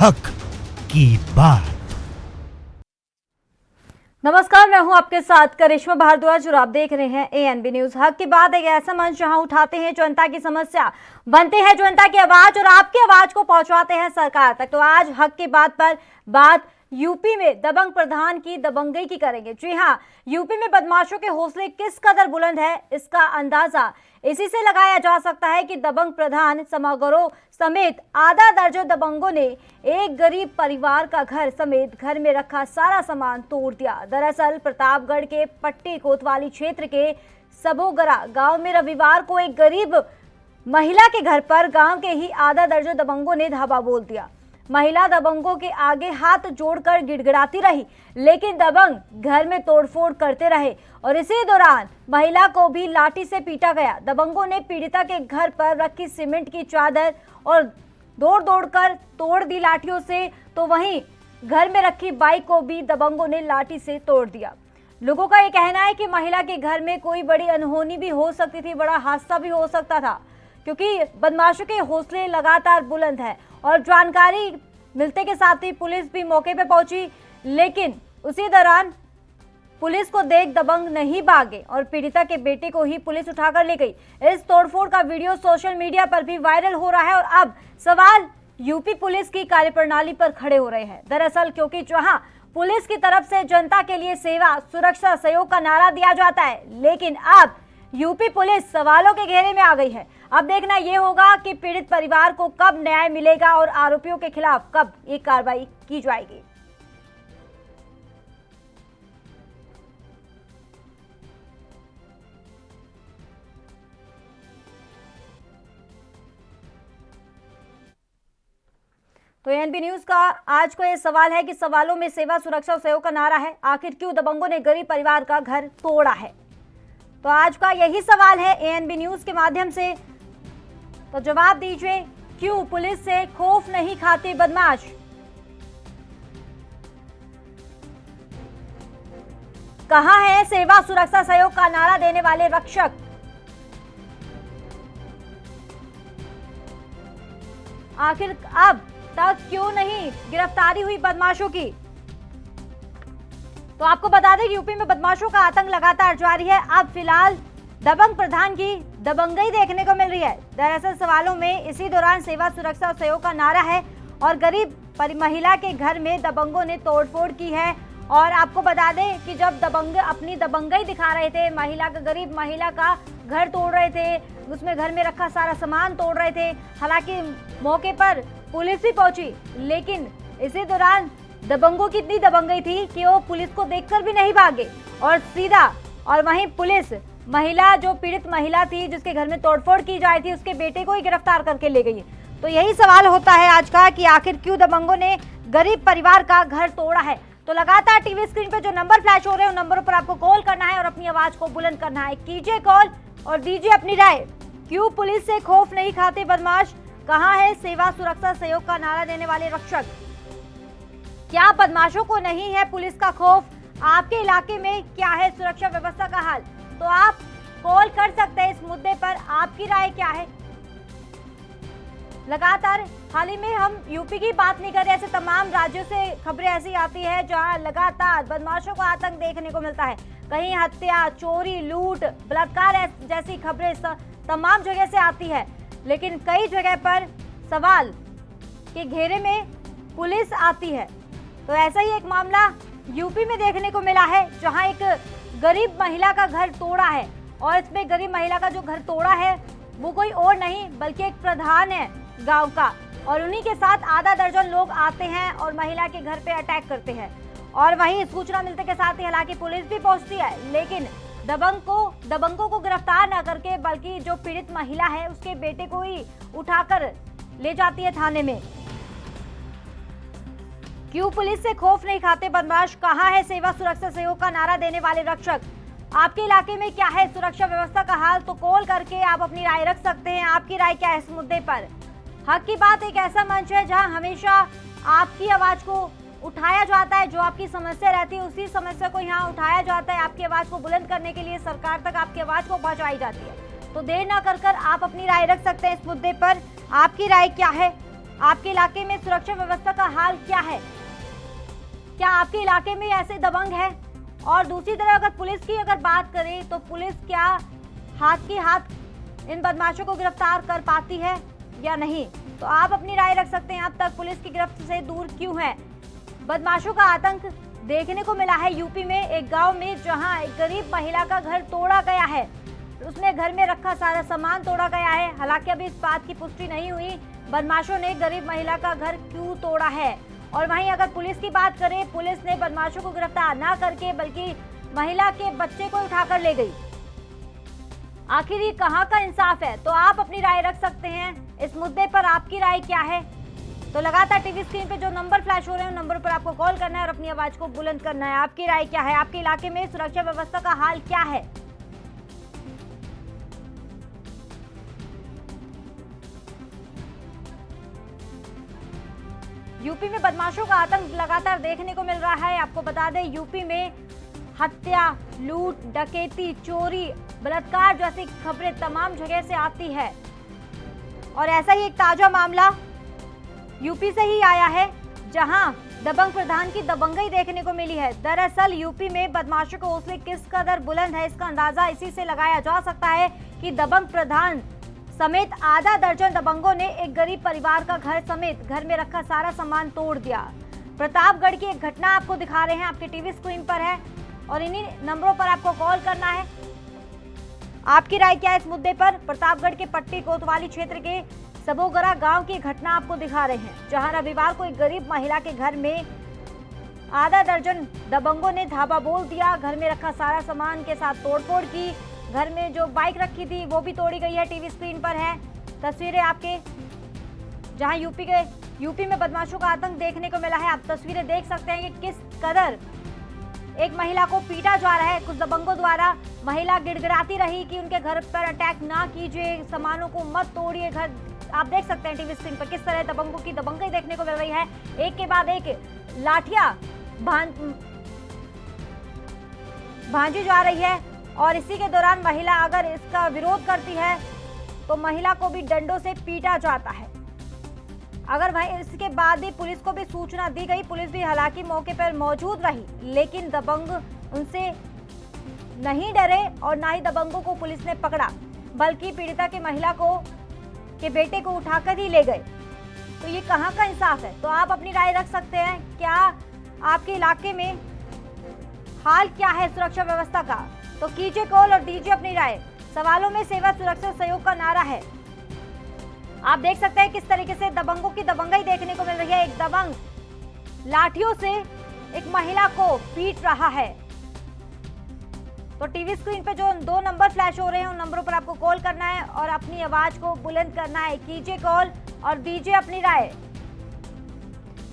हक की बात। नमस्कार, मैं हूं आपके साथ करिश्मा भारद्वाज और आप देख रहे हैं एएनबी न्यूज। हक की बात एक ऐसा मंच जहां उठाते हैं जनता की समस्या, बनते हैं जनता की आवाज और आपकी आवाज को पहुंचाते हैं सरकार तक। तो आज हक की बात पर बात यूपी में दबंग प्रधान की दबंगई की करेंगे। जी हां, यूपी में बदमाशों के हौसले किस कदर बुलंद है, इसका अंदाजा इसी से लगाया जा सकता है कि दबंग प्रधान समागरोह समेत आधा दर्जन दबंगों ने एक गरीब परिवार का घर समेत घर में रखा सारा सामान तोड़ दिया। दरअसल प्रतापगढ़ के पट्टी कोतवाली क्षेत्र के सबोगरा गांव में रविवार को एक गरीब महिला के घर पर गांव के ही आधा दर्जन दबंगों ने धावा बोल दिया। महिला दबंगों के आगे हाथ जोड़कर गिड़गिड़ाती रही, लेकिन दबंग घर में तोड़फोड़ करते रहे और इसी दौरान महिला को भी लाठी से पीटा गया। दबंगों ने पीड़िता के घर पर रखी सीमेंट की चादर और दौड़ दौड़कर तोड़ दी लाठियों से, तो वहीं घर में रखी बाइक को भी दबंगों ने लाठी से तोड़ दिया। लोगों का ये कहना है कि महिला के घर में कोई बड़ी अनहोनी भी हो सकती थी, बड़ा हादसा भी हो सकता था, क्योंकि बदमाशों के हौसले लगातार बुलंद है। और जानकारी मिलते के साथ ही पुलिस भी मौके पर पहुंची, लेकिन उसी दौरान पुलिस को देख दबंग नहीं भागे और पीड़िता के बेटे को ही पुलिस उठाकर ले गई। इस तोड़फोड़ का वीडियो सोशल मीडिया पर भी वायरल हो रहा है और अब सवाल यूपी पुलिस की कार्यप्रणाली पर खड़े हो रहे हैं। दरअसल क्योंकि जहां पुलिस की तरफ से जनता के लिए सेवा, सुरक्षा, सहयोग का नारा दिया जाता है, लेकिन अब यूपी पुलिस सवालों के घेरे में आ गई है। अब देखना यह होगा कि पीड़ित परिवार को कब न्याय मिलेगा और आरोपियों के खिलाफ कब ये कार्रवाई की जाएगी। तो एएनबी न्यूज का आज को यह सवाल है कि सवालों में सेवा, सुरक्षा और सहयोग का नारा है, आखिर क्यों दबंगों ने गरीब परिवार का घर तोड़ा है? तो आज का यही सवाल है एएनबी न्यूज के माध्यम से। तो जवाब दीजिए, क्यों पुलिस से खौफ नहीं खाते बदमाश? कहां है सेवा, सुरक्षा, सहयोग का नारा देने वाले रक्षक? आखिर अब तक क्यों नहीं गिरफ्तारी हुई बदमाशों की? तो आपको बता दें कि यूपी में बदमाशों का आतंक लगातार जारी है। अब फिलहाल दबंग प्रधान की दबंगई देखने को मिल रही है। दरअसल सवालों में इसी दौरान सेवा, सुरक्षा और सहयोग का नारा है और गरीब महिला के घर में दबंगों ने तोड़फोड़ की है। और आपको बता दें कि जब दबंग अपनी दबंगई दिखा रहे थे, गरीब महिला का घर तोड़ रहे थे, उसमें घर में रखा सारा सामान तोड़ रहे थे। हालांकि मौके पर पुलिस भी पहुंची, लेकिन इसी दौरान दबंगों की इतनी दबंगई थी कि वो पुलिस को देखकर भी नहीं भागे और सीधा, और वहीं पुलिस महिला, जो पीड़ित महिला थी जिसके घर में तोड़फोड़ की जाए थी, उसके बेटे को ही गिरफ्तार करके ले गई। तो यही सवाल होता है आज का कि आखिर क्यों दबंगों ने गरीब परिवार का घर तोड़ा है। तो लगातार टीवी स्क्रीन पे जो नंबर फ्लैश हो रहे हैं उन नंबरों पर आपको कॉल करना है और अपनी आवाज को बुलंद करना है। कीजिए कॉल और दीजिए अपनी राय। क्यों पुलिस से खौफ नहीं खाते बदमाश? कहां है सेवा, सुरक्षा, सहयोग का नारा देने वाले रक्षक? क्या बदमाशों को नहीं है पुलिस का खौफ? आपके इलाके में क्या है सुरक्षा व्यवस्था का हाल? तो आप कॉल कर सकते हैं इस मुद्दे पर। आपकी राय क्या है? लगातार हाल ही में हम यूपी की बात नहीं कर रहे, ऐसे तमाम राज्यों से खबरें ऐसी आती है जहां लगातार बदमाशों का आतंक देखने को मिलता है। कहीं हत्या, चोरी, लूट, बलात्कार जैसी खबरें तमाम जगह से आती है, लेकिन कई जगह पर सवाल के घेरे में पुलिस आती है। तो ऐसा ही एक मामला यूपी में देखने को मिला है, जहां एक गरीब महिला का घर तोड़ा है और इसमें गरीब महिला का जो घर तोड़ा है वो कोई और नहीं बल्कि एक प्रधान है गांव का, और उन्हीं के साथ आधा दर्जन लोग आते हैं और महिला के घर पे अटैक करते हैं। और वहीं सूचना मिलते के साथ ही हालांकि पुलिस भी पहुंचती है, लेकिन दबंगों को गिरफ्तार न करके बल्कि जो पीड़ित महिला है उसके बेटे को ही उठाकर ले जाती है थाने में। क्यों पुलिस से खौफ नहीं खाते बदमाश? कहां है सेवा, सुरक्षा, सहयोग का नारा देने वाले रक्षक? आपके इलाके में क्या है सुरक्षा व्यवस्था का हाल? तो कॉल करके आप अपनी राय रख सकते हैं। आपकी राय क्या है इस मुद्दे पर? हक की बात एक ऐसा मंच है जहां हमेशा आपकी आवाज को उठाया जाता है, जो आपकी समस्या रहती है उसी समस्या को यहाँ उठाया जाता है। आपकी आवाज को बुलंद करने के लिए सरकार तक आपकी आवाज को पहुंचाई जाती है। तो देर ना कर आप अपनी राय रख सकते हैं इस मुद्दे पर। आपकी राय क्या है? आपके इलाके में सुरक्षा व्यवस्था का हाल क्या है? क्या आपके इलाके में ऐसे दबंग है? और दूसरी तरफ अगर पुलिस की बात करें तो पुलिस क्या हाथ के हाथ इन बदमाशों को गिरफ्तार कर पाती है या नहीं? तो आप अपनी राय रख सकते हैं। अब तक पुलिस की गिरफ्त से दूर क्यों है? बदमाशों का आतंक देखने को मिला है यूपी में एक गांव में, जहां एक गरीब महिला का घर तोड़ा गया है। उसने घर में रखा सारा सामान तोड़ा गया है। हालांकि अभी इस बात की पुष्टि नहीं हुई बदमाशों ने गरीब महिला का घर क्यों तोड़ा है। और वहीं अगर पुलिस की बात करें, पुलिस ने बदमाशों को गिरफ्तार ना करके बल्कि महिला के बच्चे को उठाकर ले गई। आखिर ये कहां का इंसाफ है? तो आप अपनी राय रख सकते हैं। इस मुद्दे पर आपकी राय क्या है? तो लगातार टीवी स्क्रीन पे जो नंबर फ्लैश हो रहे हैं उन नंबर पर आपको कॉल करना है और अपनी आवाज को बुलंद करना है। आपकी राय क्या है? आपके इलाके में सुरक्षा व्यवस्था का हाल क्या है? यूपी में बदमाशों का आतंक लगातार देखने को मिल रहा है। आपको बता दें, यूपी में हत्या, लूट, डकैती, चोरी, बलात्कार जैसी खबरें तमाम जगह से आती है। और ऐसा ही एक ताजा मामला यूपी से ही आया है, जहां दबंग प्रधान की दबंगई देखने को मिली है। दरअसल यूपी में बदमाशों के हौसले किस कदर बुलंद है, इसका अंदाजा इसी से लगाया जा सकता है कि दबंग प्रधान समेत आधा दर्जन दबंगों ने एक गरीब परिवार का घर समेत घर में रखा सारा सामान तोड़ दिया। प्रतापगढ़ की एक घटना आपको दिखा रहे हैं, आपके टीवी स्क्रीन पर है और इन्हीं नंबरों पर आपको कॉल करना है। आपकी राय क्या है इस मुद्दे पर? प्रतापगढ़ के पट्टी कोतवाली क्षेत्र के सबोगरा गांव की घटना आपको दिखा रहे हैं, जहां रविवार को एक गरीब महिला के घर में आधा दर्जन दबंगों ने धावा बोल दिया। घर में रखा सारा सामान के साथ तोड़फोड़ की। घर में जो बाइक रखी थी वो भी तोड़ी गई है। टीवी स्क्रीन पर है तस्वीरें आपके, जहां यूपी में बदमाशों का आतंक देखने को मिला है। आप तस्वीरें देख सकते हैं कि किस कदर एक महिला को पीटा जा रहा है कुछ दबंगों द्वारा। महिला गिड़गिड़ाती रही कि उनके घर पर अटैक ना कीजिए, सामानों को मत तोड़िए। घर आप देख सकते हैं टीवी स्क्रीन पर किस तरह दबंगों की दबंगई देखने को मिल रही है। एक के बाद एक लाठियां भांजी जा रही है और इसी के दौरान महिला अगर इसका विरोध करती है तो महिला को भी डंडों से पीटा जाता है। अगर वहीं इसके बाद भी पुलिस को भी सूचना दी गई, पुलिस भी हालांकि मौके पर मौजूद रही, लेकिन दबंग उनसे नहीं डरे और ना ही दबंगों को पुलिस ने पकड़ा, बल्कि पीड़िता की महिला के बेटे को उठाकर ही ले गए। तो ये कहां का इंसाफ है? तो आप अपनी राय रख सकते हैं। क्या आपके इलाके में हाल क्या है सुरक्षा व्यवस्था का? तो कीजिए कॉल और दीजिए अपनी राय। सवालों में सेवा, सुरक्षा, सहयोग का नारा है। आप देख सकते हैं किस तरीके से दबंगों की दबंगई देखने को मिल रही है। एक दबंग लाठियों से एक महिला को पीट रहा है। तो टीवी स्क्रीन पे जो 2 नंबर फ्लैश हो रहे हैं उन नंबरों पर आपको कॉल करना है और अपनी आवाज को बुलंद करना है। कीजिए कॉल और दीजिए अपनी राय।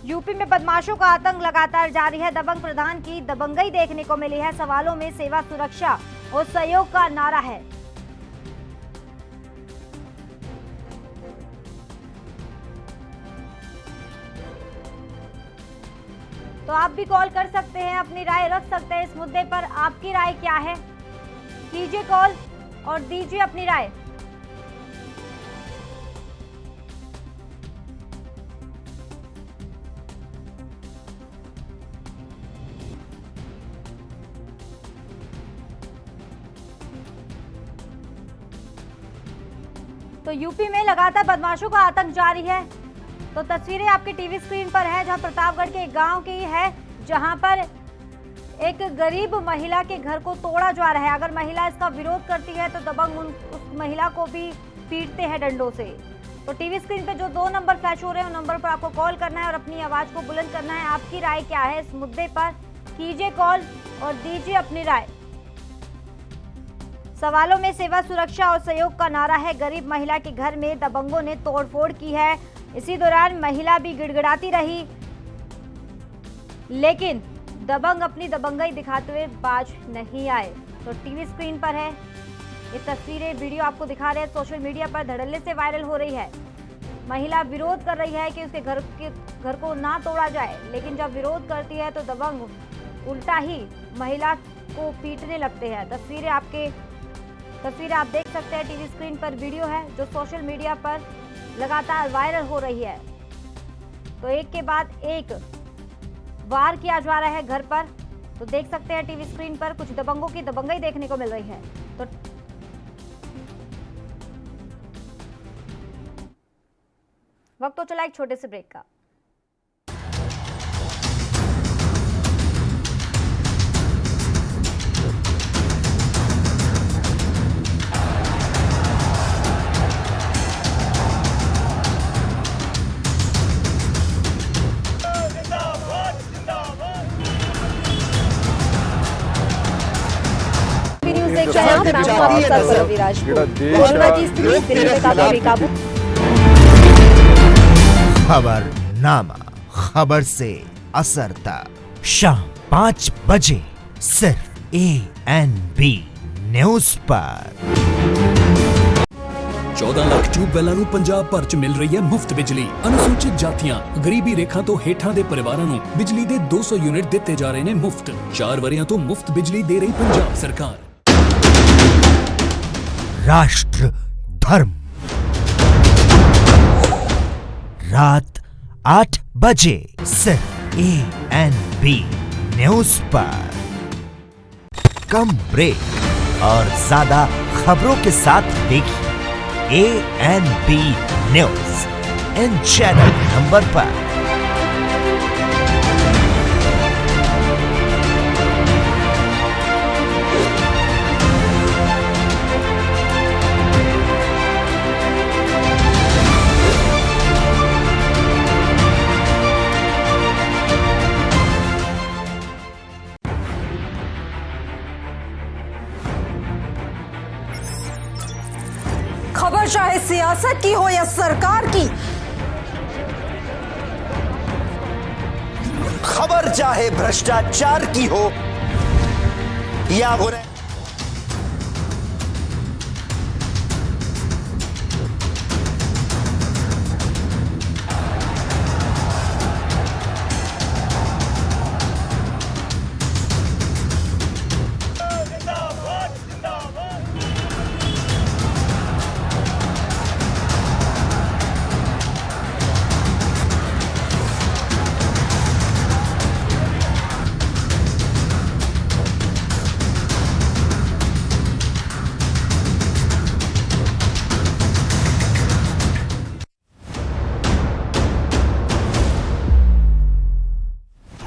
यूपी में बदमाशों का आतंक लगातार जारी है। दबंग प्रधान की दबंगई देखने को मिली है। सवालों में सेवा, सुरक्षा और सहयोग का नारा है। तो आप भी कॉल कर सकते हैं, अपनी राय रख सकते हैं इस मुद्दे पर। आपकी राय क्या है? कीजिए कॉल और दीजिए अपनी राय। तो यूपी में लगातार बदमाशों का आतंक जारी है। तो तस्वीरें आपकी टीवी स्क्रीन पर है, जहां प्रतापगढ़ के एक गांव की है, जहां पर एक गरीब महिला के घर को तोड़ा जा रहा है। अगर महिला इसका विरोध करती है तो दबंग उस महिला को भी पीटते हैं डंडों से। तो टीवी स्क्रीन पे जो 2 नंबर फ्लैश हो रहे हैं उन नंबर पर आपको कॉल करना है और अपनी आवाज को बुलंद करना है। आपकी राय क्या है इस मुद्दे पर? कीजिए कॉल और दीजिए अपनी राय। सवालों में सेवा, सुरक्षा और सहयोग का नारा है। गरीब महिला के घर में दबंगों ने तोड़फोड़ की है। इसी दौरान महिला भी गिड़गिड़ाती रही, लेकिन दबंग अपनी दबंगई दिखाते हुए बाज नहीं आए। तो टीवी स्क्रीन पर है ये तस्वीरें, वीडियो आपको दिखा रहे हैं। सोशल मीडिया पर धड़ल्ले से वायरल हो रही है। महिला विरोध कर रही है कि उसके घर को ना तोड़ा जाए, लेकिन जब विरोध करती है तो दबंग उल्टा ही महिला को पीटने लगते हैं। तस्वीरें आप देख सकते हैं टीवी स्क्रीन पर। वीडियो है जो सोशल मीडिया पर लगातार वायरल हो रही है। तो एक के बाद एक वार किया जा रहा है घर पर। तो देख सकते हैं टीवी स्क्रीन पर कुछ दबंगों की दबंगई देखने को मिल रही है। तो वक्त तो चला एक छोटे से ब्रेक का। खबरनामा, खबर से असर तक शाम 5 बजे सिर्फ ANB न्यूज पर। 14 ਲੱਖ ਟਿਊਬਵੈਲਾਂ ਨੂੰ ਪੰਜਾਬ ਭਰ ਚ ਮਿਲ ਰਹੀ ਹੈ ਮੁਫਤ ਬਿਜਲੀ। ਅਨੁਸੂਚਿਤ ਜਾਤੀਆਂ, ਗਰੀਬੀ ਰੇਖਾ ਤੋਂ ਹੇਠਾਂ ਦੇ ਪਰਿਵਾਰਾਂ ਨੂੰ ਬਿਜਲੀ ਦੇ 200 ਯੂਨਿਟ ਦਿੱਤੇ ਜਾ ਰਹੇ ਨੇ ਮੁਫਤ। 4 ਵਰਿਆਂ ਤੋਂ ਮੁਫਤ ਬਿਜਲੀ ਦੇ ਰਹੀ ਪੰਜਾਬ ਸਰਕਾਰ। राष्ट्र धर्म रात 8 बजे सिर्फ ANB न्यूज पर। कम ब्रेक और ज्यादा खबरों के साथ देखिए ANB news in channel number पर। खबर चाहे सियासत की हो या सरकार की, खबर चाहे भ्रष्टाचार की हो या बुरे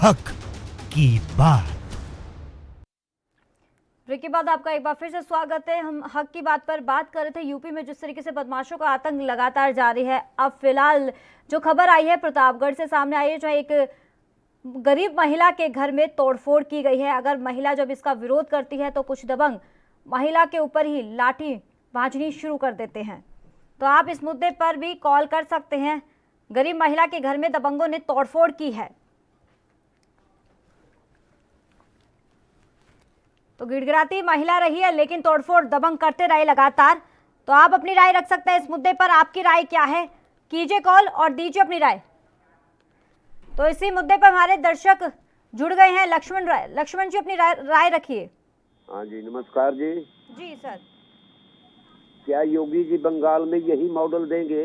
हक की बात। ब्रेक के बाद आपका एक बार फिर से स्वागत है। हम हक की बात पर बात कर रहे थे। यूपी में जिस तरीके से बदमाशों का आतंक लगातार जारी है, अब फिलहाल जो खबर आई है प्रतापगढ़ से सामने आई है, जो एक गरीब महिला के घर में तोड़फोड़ की गई है। अगर महिला जब इसका विरोध करती है तो कुछ दबंग महिला के ऊपर ही लाठी भांजनी शुरू कर देते हैं। तो आप इस मुद्दे पर भी कॉल कर सकते हैं। गरीब महिला के घर में दबंगों ने तोड़फोड़ की है। तो गिड़गिड़ाती महिला रही है लेकिन तोड़फोड़ दबंग करते रहे लगातार। तो आप अपनी राय रख सकते हैं इस मुद्दे पर। आपकी राय क्या है? कीजिए कॉल और दीजिए अपनी राय। तो इसी मुद्दे पर हमारे दर्शक जुड़ गए हैं। लक्ष्मण जी अपनी राय रखिए। हाँ जी, नमस्कार जी। जी सर। क्या योगी जी बंगाल में यही मॉडल देंगे?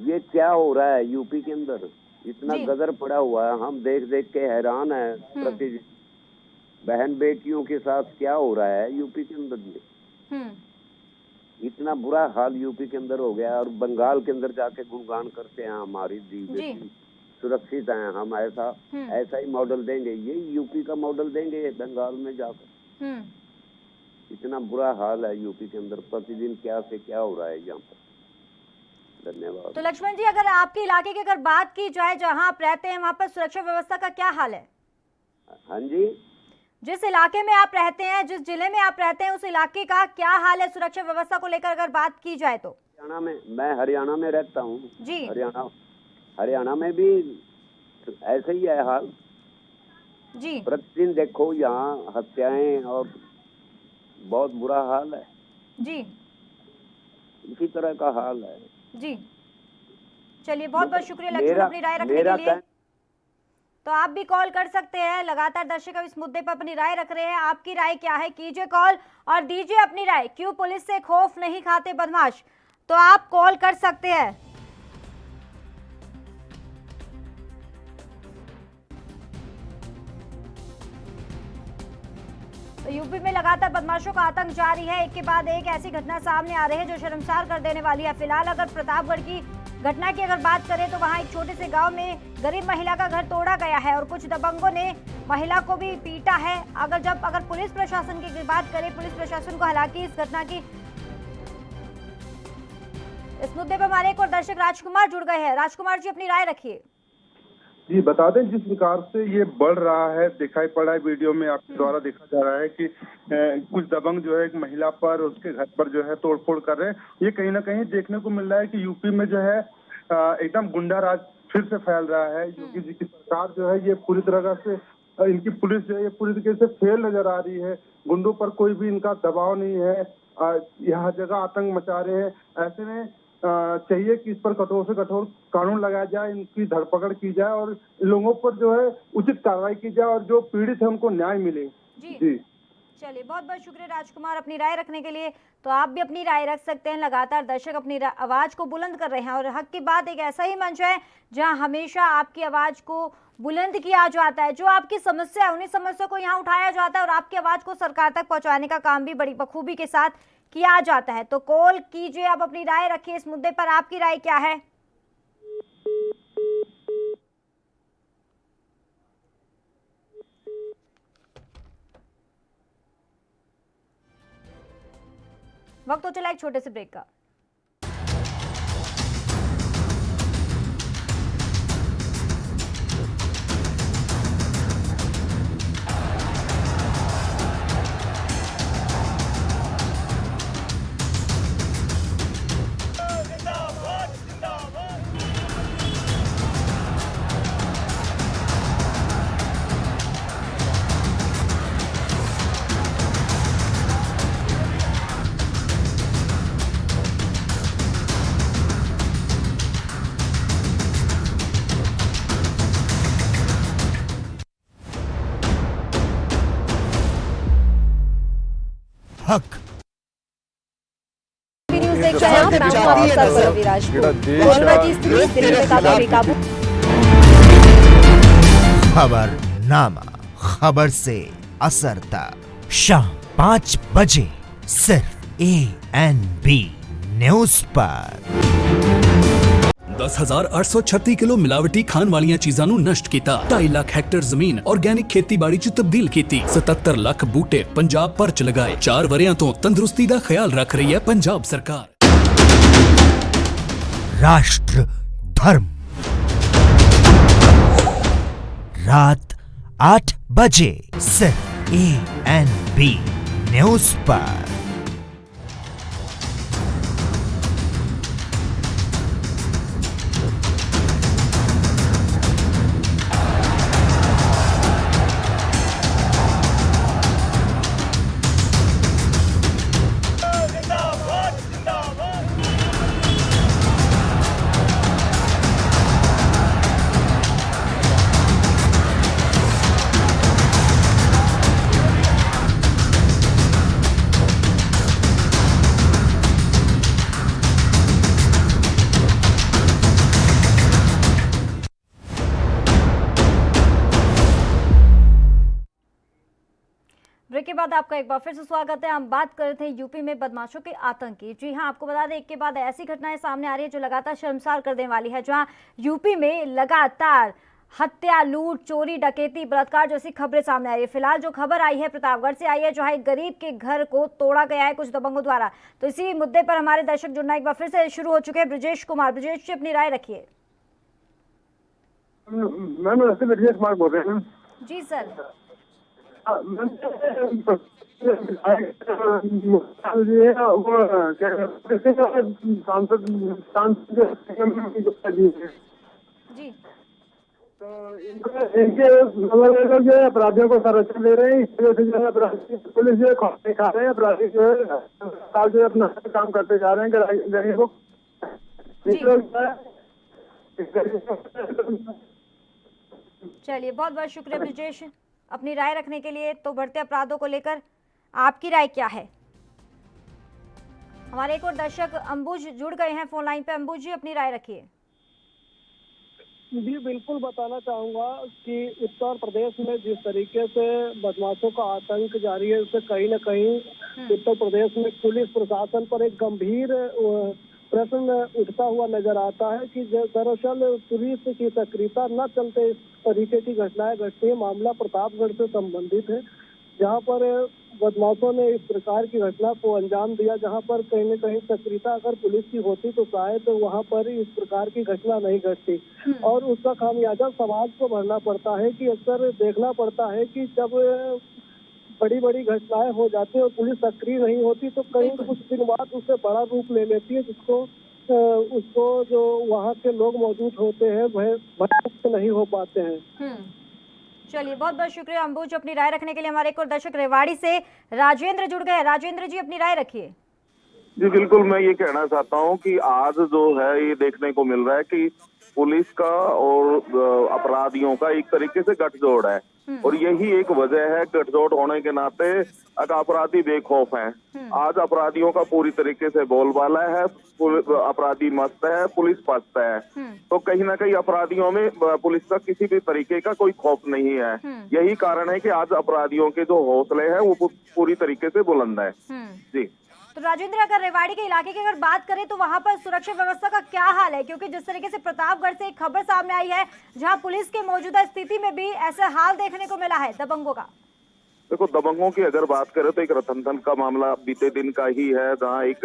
ये क्या हो रहा है यूपी के अंदर? इतना गदर पड़ा हुआ है, हम देख देख के हैरान है। प्रतिदिन बहन बेटियों के साथ क्या हो रहा है यूपी के अंदर ये। इतना बुरा हाल यूपी के अंदर हो गया और बंगाल के अंदर जाके गुणगान करते हैं हमारी दी बेटी सुरक्षित हैं हम। ऐसा ही मॉडल देंगे, ये यूपी का मॉडल देंगे बंगाल में जाकर। इतना बुरा हाल है यूपी के अंदर, प्रतिदिन क्या से क्या हो रहा है यहाँ पर। धन्यवाद। तो लक्ष्मण जी, अगर आपके इलाके की अगर बात की जाए, जहाँ आप रहते हैं वहाँ पर सुरक्षा व्यवस्था का क्या हाल है? हाँ जी, जिस इलाके में आप रहते हैं, जिस जिले में आप रहते हैं, उस इलाके का क्या हाल है सुरक्षा व्यवस्था को लेकर अगर बात की जाए तो? मैं हरियाणा में रहता हूँ जी। हरियाणा में भी ऐसे ही है हाल जी। प्रतिदिन देखो यहाँ हत्याएं और बहुत बुरा हाल है जी। इसी तरह का हाल है जी। चलिए, बहुत बहुत शुक्रिया लक्ष्मण अपनी राय रखने के लिए। तो आप भी कॉल कर सकते हैं। लगातार दर्शक इस मुद्दे पर अपनी राय रख रहे हैं। आपकी राय क्या है? कीजिए कॉल और दीजिए अपनी राय। क्यों पुलिस से खौफ नहीं खाते बदमाश? तो आप कॉल कर सकते हैं। तो यूपी में लगातार बदमाशों का आतंक जारी है। एक के बाद एक ऐसी घटना सामने आ रही है जो शर्मसार कर देने वाली है। फिलहाल अगर प्रतापगढ़ की घटना की अगर बात करें तो वहां एक छोटे से गांव में गरीब महिला का घर तोड़ा गया है और कुछ दबंगों ने महिला को भी पीटा है। अगर पुलिस प्रशासन की बात करें, पुलिस प्रशासन को हालांकि इस घटना की इस मुद्दे पर हमारे एक और दर्शक राजकुमार जुड़ गए हैं। राजकुमार जी, अपनी राय रखिए। जी बता दें, जिस प्रकार से ये बढ़ रहा है, दिखाई पड़ा है वीडियो में आपके द्वारा देखा जा रहा है कि कुछ दबंग जो है एक महिला पर, उसके घर पर जो है तोड़फोड़ कर रहे हैं। ये कहीं ना कहीं देखने को मिल रहा है कि यूपी में जो है एकदम गुंडा राज फिर से फैल रहा है। योगी जी की सरकार जो है ये पूरी तरह से, इनकी पुलिस जो है ये पूरी तरीके से फेल नजर आ रही है। गुंडों पर कोई भी इनका दबाव नहीं है, यहाँ जगह आतंक मचा रहे हैं। ऐसे में चाहिए कि इस पर कठोर से कठोर कानून लगाया जाए, इनकी धरपकड़ की जाए और लोगों पर जो है उचित कार्रवाई की जाए और जो पीड़ित है उनको न्याय मिले। जी चलिए, बहुत बहुत शुक्रिया राजकुमार अपनी राय रखने के लिए। तो आप भी अपनी राय रख सकते हैं। लगातार दर्शक अपनी आवाज को बुलंद कर रहे हैं और हक की बात एक ऐसा ही मंच है जहां हमेशा आपकी आवाज को बुलंद किया जाता है। जो आपकी समस्या है उन्हीं समस्या को यहाँ उठाया जाता है और आपकी आवाज को सरकार तक पहुंचाने का काम भी बड़ी बखूबी के साथ किया जाता है। तो कॉल कीजिए, आप अपनी राय रखिए इस मुद्दे पर। आपकी राय क्या है? वक्त हो चला एक छोटे से ब्रेक का। हक न्यूज़ देख रहे हैं आप, मैं हूं आपके साथ परवीन राजपूत। कोरोना की स्थिति दिल्ली में काफी बेकाबू। खबरनामा, खबर से असर तक शाम 5 बजे सिर्फ ANB न्यूज पर। 10,836 किलो मिलावटी खान वालियां चीज़ां ਨੂੰ ਨਸ਼ਟ ਕੀਤਾ। 2.5 ਲੱਖ ਹੈਕਟਰ ਜ਼ਮੀਨ ਆਰਗੈਨਿਕ ਖੇਤੀਬਾੜੀ 'ਚ ਤਬਦੀਲ ਕੀਤੀ। 77 ਲੱਖ ਬੂਟੇ ਪੰਜਾਬ ਭਰ 'ਚ ਲਗਾਏ। 4 ਵਰਿਆਂ ਤੋਂ ਤੰਦਰੁਸਤੀ ਦਾ ਖਿਆਲ ਰੱਖ ਰਹੀ ਹੈ ਪੰਜਾਬ ਸਰਕਾਰ। राष्ट्र धर्म रात 8 बजे सिर्फ ANB न्यूज पर। ब्रेक के बाद आपका एक बार फिर से स्वागत है। हम बात कर रहे थे यूपी में बदमाशों के आतंक की। जी हां, आपको बता दें एक के बाद ऐसी घटनाएं सामने आ रही है जो लगातार शर्मसार कर देने वाली है। जहां यूपी में लगातार हत्या, लूट, चोरी, डकैती, बलात्कार जैसी खबरें सामने आ रही है। फिलहाल जो खबर आई है प्रतापगढ़ से आई है, जहां एक गरीब के घर को तोड़ा गया है कुछ दबंगों द्वारा। तो इसी मुद्दे पर हमारे दर्शक जुड़ना एक बार फिर से शुरू हो चुके हैं। ब्रजेश कुमार, ब्रजेश जी अपनी राय रखिए। मैम ब्रजेश कुमार बोल रहे हैं। जी सर। जी तो इनके जो है अपराधियों को संरक्षण दे रहे हैं। इस वजह से जो है अपराधी पुलिस जो है खाते खा रहे हैं। अपराधी जो है अपना काम करते जा रहे हैं गरीबों को। चलिए, बहुत बहुत शुक्रिया ब्रजेश अपनी राय रखने के लिए। तो बढ़ते अपराधों को लेकर आपकी राय क्या है? हमारे एक और दर्शक अंबुज जुड़ गए हैं फोन लाइन पे। अंबुज जी अपनी राय रखिए। जी बिल्कुल बताना चाहूँगा कि उत्तर प्रदेश में जिस तरीके से बदमाशों का आतंक जारी है, उससे कहीं न कहीं उत्तर प्रदेश में पुलिस प्रशासन पर एक गंभीर प्रश्न उठता हुआ नजर आता है कि दरअसल पुलिस की सक्रियता न चलते इस तरीके की घटनाएं घटती है। मामला प्रतापगढ़ से संबंधित है, जहां पर बदमाशों ने इस प्रकार की घटना को अंजाम दिया, जहां पर कहीं न कहीं सक्रियता अगर पुलिस की होती तो शायद तो वहां पर इस प्रकार की घटना नहीं घटती। और उसका खामियाजा समाज को भरना पड़ता है कि अक्सर देखना पड़ता है कि जब बड़ी बड़ी घटनाएं हो जाती है और पुलिस सक्रिय नहीं होती तो कहीं कुछ दिन बाद उससे बड़ा रूप ले लेती है, जिसको उसको जो वहाँ के लोग मौजूद होते हैं वह भयमुक्त नहीं हो पाते हैं। चलिए, बहुत बहुत शुक्रिया अंबुज अपनी राय रखने के लिए। हमारे एक और दर्शक रेवाड़ी से राजेंद्र जुड़ गए। राजेंद्र जी, अपनी राय रखिए। जी बिल्कुल, मैं ये कहना चाहता हूँ कि आज जो है ये देखने को मिल रहा है कि पुलिस का और अपराधियों का एक तरीके से गठजोड़ है, और यही एक वजह है गठजोड़ होने के नाते अपराधी बेखौफ हैं। आज अपराधियों का पूरी तरीके से बोलबाला है, अपराधी मस्त है, पुलिस पस्त है। तो कहीं ना कहीं अपराधियों में पुलिस का किसी भी तरीके का कोई खौफ नहीं है। यही कारण है कि आज अपराधियों के जो हौसले हैं वो पूरी तरीके से बुलंद है। जी तो राजेंद्र, अगर रेवाड़ी के इलाके की अगर बात करें तो वहां पर सुरक्षा व्यवस्था का क्या हाल है? क्योंकि जिस तरीके से प्रतापगढ़ से एक खबर सामने आई है जहां पुलिस के मौजूदा स्थिति में भी ऐसा हाल देखने को मिला है दबंगों का। देखो, दबंगों की अगर बात करें तो एक रतनतन का मामला बीते दिन का ही है, जहां एक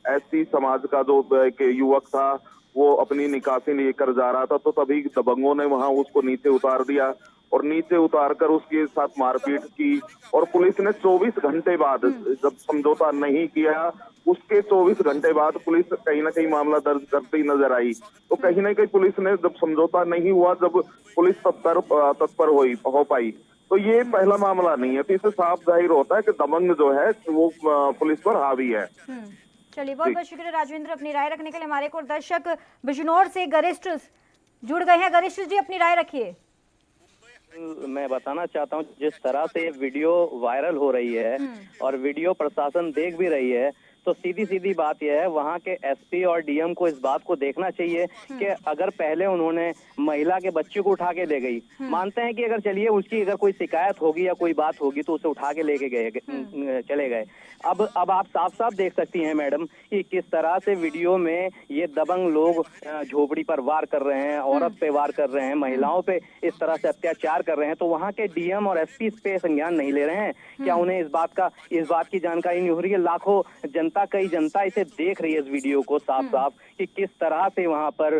एससी समाज का जो एक युवक था वो अपनी निकासी लेकर जा रहा था, तो तभी दबंगों ने वहां उसको नीचे उतार दिया और नीचे उतारकर उसके साथ मारपीट की। और पुलिस ने 24 घंटे बाद जब समझौता नहीं किया, उसके 24 घंटे बाद पुलिस कहीं ना कहीं मामला दर्ज करती नजर आई। तो कहीं ना कहीं पुलिस ने जब समझौता नहीं हुआ, जब पुलिस तत्पर हो पाई, तो ये पहला मामला नहीं है। तो इससे साफ जाहिर होता है कि दबंग जो है वो पुलिस पर हावी है। चलिए, बहुत बहुत शुक्रिया राजेंद्र अपनी राय रखने के लिए। हमारे को दर्शक बिजनौर से गरिष्ठ जुड़ गए हैं। गरिष्ठ जी, अपनी राय रखिए। मैं बताना चाहता हूँ, जिस तरह से वीडियो वायरल हो रही है और वीडियो प्रशासन देख भी रही है, तो सीधी सीधी बात यह है, वहाँ के एसपी और डीएम को इस बात को देखना चाहिए कि अगर पहले उन्होंने महिला के बच्चे को उठा के ले गई, मानते हैं कि अगर चलिए उसकी अगर कोई शिकायत होगी या कोई बात होगी तो उसे उठा के लेके गए चले गए। अब आप साफ साफ देख सकती हैं मैडम कि किस तरह से वीडियो में ये दबंग लोग झोपड़ी पर वार कर रहे हैं, औरत पे वार कर रहे हैं, महिलाओं पे इस तरह से अत्याचार कर रहे हैं। तो वहाँ के डीएम और एसपी इस पे संज्ञान नहीं ले रहे हैं क्या? उन्हें इस बात की जानकारी नहीं हो रही है? लाखों कई जनता इसे देख रही है, इस वीडियो को साफ साफ कि किस तरह से वहां पर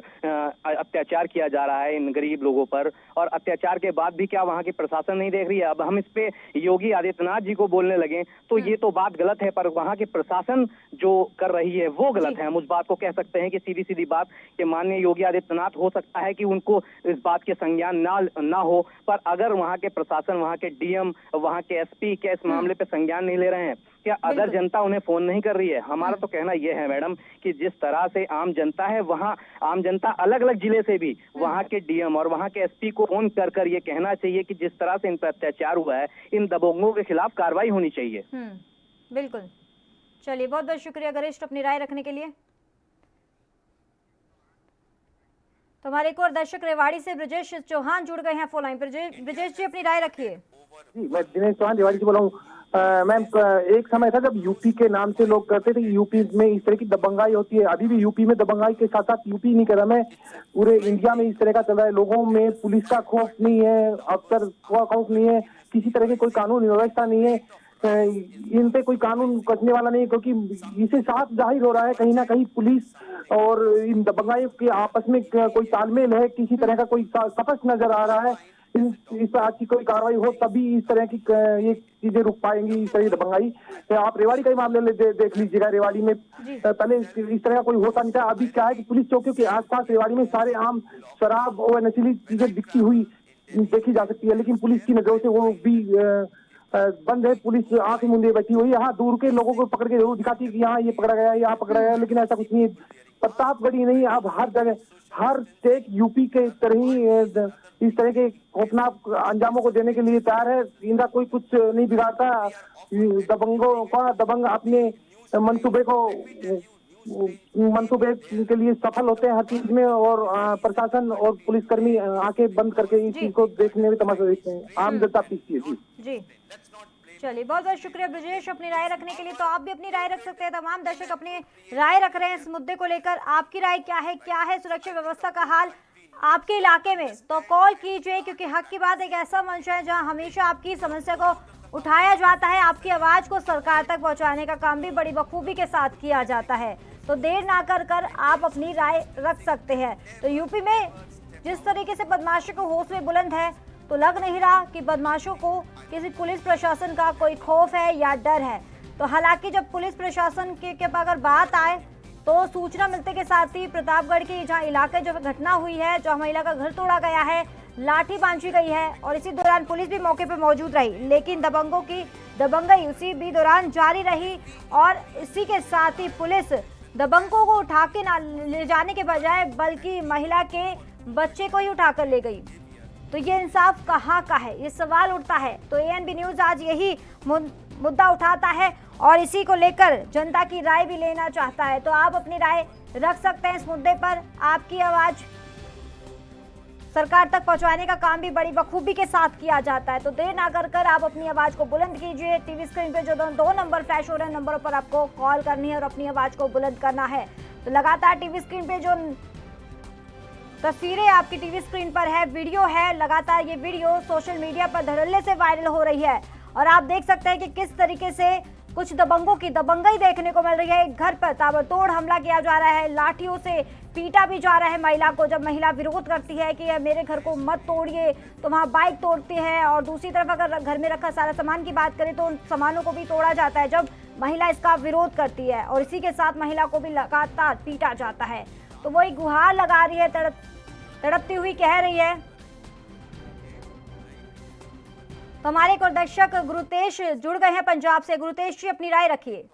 अत्याचार किया जा रहा है इन गरीब लोगों पर। और अत्याचार के बाद भी क्या वहां की प्रशासन नहीं देख रही है? अब हम इस पे योगी आदित्यनाथ जी को बोलने लगे तो ये तो बात गलत है, पर वहां के प्रशासन जो कर रही है वो गलत है। हम उस बात को कह सकते हैं कि सीधी सीधी बात कि माननीय योगी आदित्यनाथ हो सकता है कि उनको इस बात के संज्ञान ना हो, पर अगर वहां के प्रशासन, वहां के डीएम, वहां के एसपी क्या इस मामले पे संज्ञान नहीं ले रहे हैं? क्या अगर जनता उन्हें फोन नहीं कर रही है? हमारा तो कहना यह है मैडम कि जिस तरह से आम जनता है, वहाँ आम जनता अलग अलग जिले से भी वहाँ के डीएम और वहाँ के एसपी को फोन कर ये कहना चाहिए कि जिस तरह से इन पर अत्याचार हुआ है, इन दबंगों के खिलाफ कार्रवाई होनी चाहिए। बिल्कुल। चलिए, बहुत बहुत शुक्रिया गरिष्ठ अपनी राय रखने के लिए। तो हमारे एक और दर्शक रेवाड़ी से ब्रजेश चौहान जुड़ गए हैं फोन लाइन पर। ब्रजेश जी, अपनी राय रखिए। जी, मैं दिनेश चौहान रेवाड़ी से बोला हूँ। मैम, एक समय था जब यूपी के नाम से लोग कहते थे कि यूपी में इस तरह की दबंगाई होती है। अभी भी यूपी में दबंगाई के साथ साथ यूपी नहीं कर रहा, मैं पूरे इंडिया में इस तरह का चल रहा है। लोगों में पुलिस का खौफ नहीं है, अफसर का खौफ नहीं है, किसी तरह की कोई कानून व्यवस्था नहीं है, इन पे कोई कानून कसने वाला नहीं है, क्योंकि इसे साफ जाहिर हो रहा है कहीं ना कहीं पुलिस और इन दबंगाइयों के आपस में कोई तालमेल है, किसी तरह का कोई स्पष्ट नजर आ रहा है। इस तरह की कोई कार्रवाई हो तभी इस तरह की ये चीजें रुक पाएंगी, इस तरह की दबंगाई। आप रेवाड़ी का ही मामले देख लीजिएगा, रेवाड़ी में पहले इस तरह का कोई होता नहीं था। अभी क्या है कि पुलिस चौकियों के आसपास रेवाड़ी में सारे आम शराब और नशीली चीजें बिकती हुई देखी जा सकती है, लेकिन पुलिस की नजरों से वो भी बंद है। पुलिस आंख मूंदे बैठी हुई है। यहाँ दूर के लोगों को पकड़ के जरूर दिखाती है कि यहाँ ये पकड़ा गया, यहाँ पकड़ा गया, लेकिन ऐसा कुछ नहीं है। प्रतापगढ़ ही नहीं, अब हर जगह, हर स्टेट यूपी के तरह ही इस तरह के खौफनाक अंजामों को देने के लिए तैयार है। इनका कोई कुछ नहीं बिगाड़ता। दबंग अपने मंसूबे को मंसूबे के लिए सफल होते हैं हर चीज में, और प्रशासन और पुलिसकर्मी आंखें बंद करके इस चीज को देखने में तमाशा देखते हैं। आम जनता पीछे है। जी चलिए, बहुत बहुत शुक्रिया ब्रजेश अपनी राय रखने के लिए। तो आप भी अपनी राय रख सकते हैं, तमाम दर्शक अपनी राय रख रहे हैं इस मुद्दे को लेकर। आपकी राय क्या है सुरक्षा व्यवस्था का हाल आपके इलाके में? तो कॉल कीजिए, क्योंकि हक की बात एक ऐसा मंच है जहां हमेशा आपकी समस्या को उठाया जाता है, आपकी आवाज को सरकार तक पहुंचाने का काम भी बड़ी बखूबी के साथ किया जाता है। तो देर ना कर आप अपनी राय रख सकते हैं। तो यूपी में जिस तरीके से बदमाशों के हौसले बुलंद है, तो लग नहीं रहा कि बदमाशों को किसी पुलिस प्रशासन का कोई खौफ है या डर है। तो हालांकि जब पुलिस प्रशासन के अगर बात आए तो सूचना मिलते के साथ ही प्रतापगढ़ के जहां इलाके जो घटना हुई है, जो महिला का घर तोड़ा गया है, लाठी बांधी गई है और इसी दौरान पुलिस भी मौके पर मौजूद रही, लेकिन दबंगों की दबंगई उसी भी दौरान जारी रही। और इसी के साथ ही पुलिस दबंगों को उठा के ना ले जाने के बजाय बल्कि महिला के बच्चे को ही उठाकर ले गई। तो ये इंसाफ कहाँ का है, ये सवाल उठता है। तो एएनबी न्यूज आज यही मुद्दा उठाता है और इसी को लेकर जनता की राय भी लेना चाहता है। तो आप अपनी राय रख सकते हैं इस मुद्दे पर। आपकी आवाज सरकार तक पहुंचाने का काम भी बड़ी बखूबी के साथ किया जाता है। तो देर ना कर आप अपनी आवाज को बुलंद कीजिए। टीवी स्क्रीन पे जो दो नंबर फ्लैश हो रहे हैं, नंबरों पर आपको कॉल करनी है और अपनी आवाज को बुलंद करना है। तो लगातार टीवी स्क्रीन पे जो तस्वीरें आपकी टीवी स्क्रीन पर है, वीडियो है, लगातार ये वीडियो सोशल मीडिया पर धड़ल्ले से वायरल हो रही है और आप देख सकते हैं कि किस तरीके से कुछ दबंगों की दबंगई देखने को मिल रही है। एक घर पर ताबड़तोड़ हमला किया जा रहा है, लाठियों से पीटा भी जा रहा है महिला को। जब महिला विरोध करती है कि मेरे घर को मत तोड़िए, तो वहाँ बाइक तोड़ती है। और दूसरी तरफ अगर घर में रखा सारा सामान की बात करें तो उन सामानों को भी तोड़ा जाता है जब महिला इसका विरोध करती है। और इसी के साथ महिला को भी लगातार पीटा जाता है। तो वो एक गुहार लगा रही है, तड़पती हुई कह रही है। तो हमारे एक और दर्शक गुरुतेश जुड़ गए हैं पंजाब से। गुरुतेश जी अपनी राय रखिए।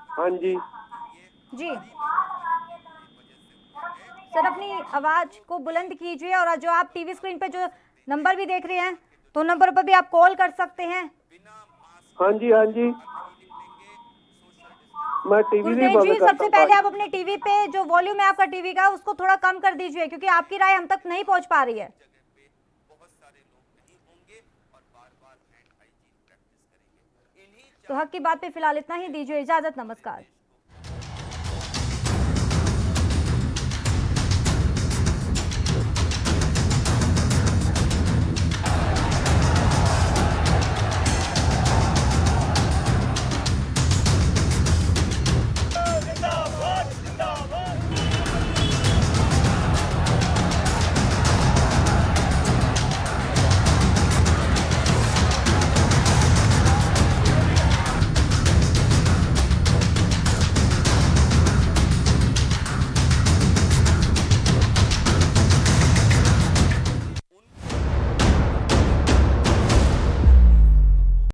हाँ जी जी सर, अपनी आवाज को बुलंद कीजिए और जो आप टीवी स्क्रीन पे जो नंबर भी देख रहे हैं, तो नंबर पर भी आप कॉल कर सकते हैं। हाँ जी हाँ जी, मैं टीवी भी बंद करता हूं। सबसे पहले आप अपने टीवी पे जो वॉल्यूम है आपका टीवी का, उसको थोड़ा कम कर दीजिए, क्योंकि आपकी राय हम तक नहीं पहुंच पा रही है। तो हक की बात पे फिलहाल इतना ही, दीजिए इजाजत, नमस्कार।